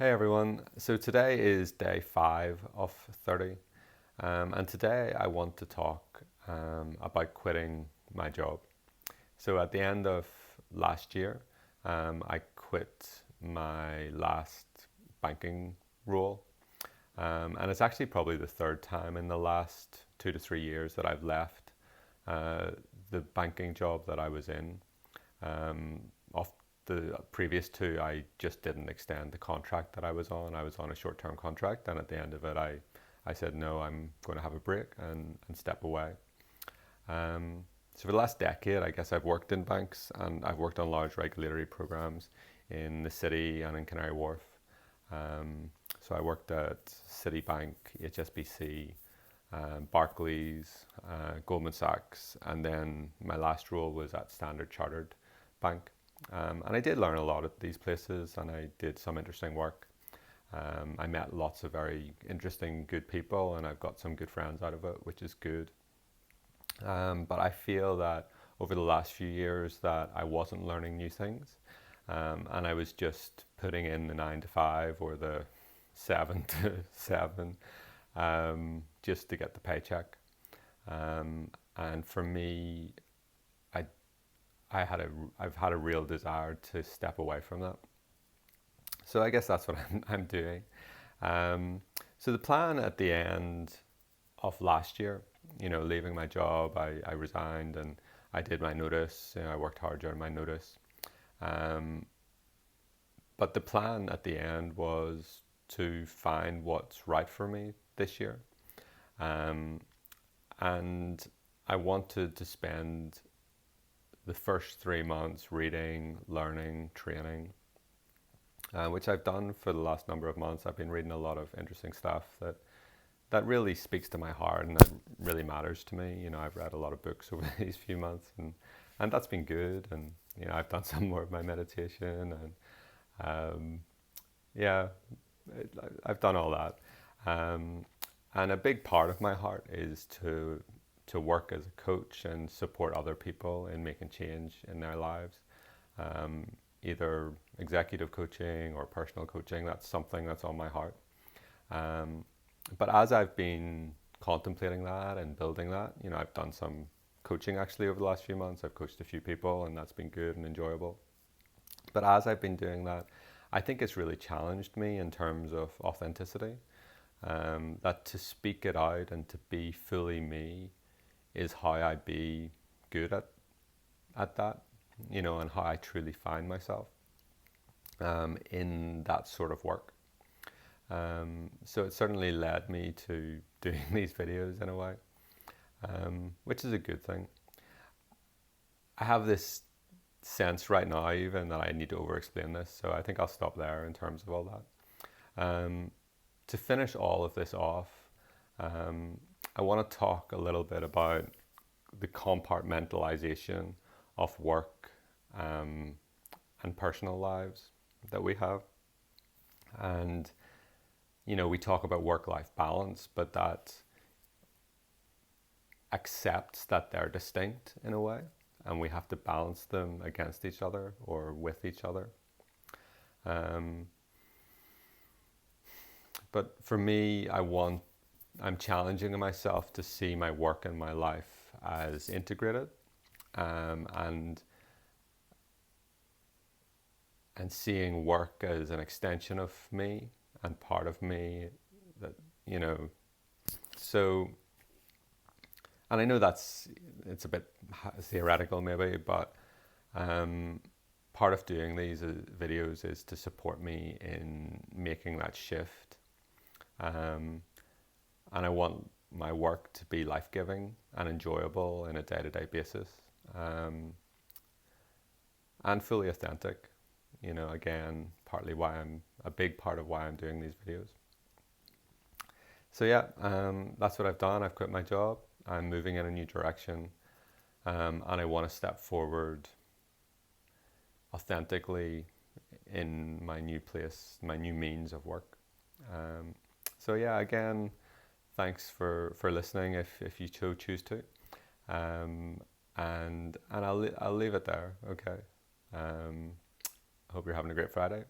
Hey everyone, so today is day 5 of 30, and today I want to talk about quitting my job. So at the end of last year, I quit my last banking role, and it's actually probably the third time in the last 2 to 3 years that I've left uh, the banking job that I was in. Of the previous two, I just didn't extend the contract that I was on. I was on a short-term contract, and at the end of it, I said, no, I'm going to have a break and step away. So for the last decade, I guess I've worked in banks, and I've worked on large regulatory programs in the city and in Canary Wharf. So I worked at Citibank, HSBC, Barclays, Goldman Sachs, and then my last role was at Standard Chartered Bank. And I did learn a lot at these places, and I did some interesting work. I met lots of very interesting, good people, and I've got some good friends out of it, which is good. But I feel that over the last few years that I wasn't learning new things, and I was just putting in the 9 to 5 or the 7 to 7, just to get the paycheck. And for me, I I've had a real desire to step away from that. So I guess that's what I'm doing. So the plan at the end of last year, leaving my job, I resigned and I did my notice. I worked hard during my notice. Um, but the plan at the end was to find what's right for me this year. Um, and I wanted to spend the first 3 months reading, learning, training, which I've done for the last number of months. I've been reading a lot of interesting stuff that really speaks to my heart and that really matters to me. I've read a lot of books over these few months, and that's been good. And I've done some more of my meditation, and yeah, I've done all that. Um, and a big part of my heart is to work as a coach and support other people in making change in their lives. Either executive coaching or personal coaching, that's something that's on my heart. Um, but as I've been contemplating that and building that, I've done some coaching actually over the last few months. I've coached a few people, and that's been good and enjoyable. But as I've been doing that, I think it's really challenged me in terms of authenticity. That to speak it out and to be fully me is how I be good at that, and how I truly find myself in that sort of work. So it certainly led me to doing these videos in a way, which is a good thing. I have this sense right now even that I need to over-explain this, so I think I'll stop there in terms of all that. To finish all of this off, I want to talk a little bit about the compartmentalization of work and personal lives that we have. And, we talk about work-life balance, but that accepts that they're distinct in a way, and we have to balance them against each other or with each other. But for me, I'm challenging myself to see my work and my life as integrated, and seeing work as an extension of me and part of me. That so, and I know it's a bit theoretical maybe, but part of doing these videos is to support me in making that shift. And I want my work to be life-giving and enjoyable in a day-to-day basis, and fully authentic. Again, partly why a big part of why I'm doing these videos. So yeah, that's what I've done. I've quit my job. I'm moving in a new direction, and I want to step forward authentically in my new place, my new means of work. So yeah, again, thanks for listening if you choose to, and I'll leave it there. Okay. Hope you're having a great Friday.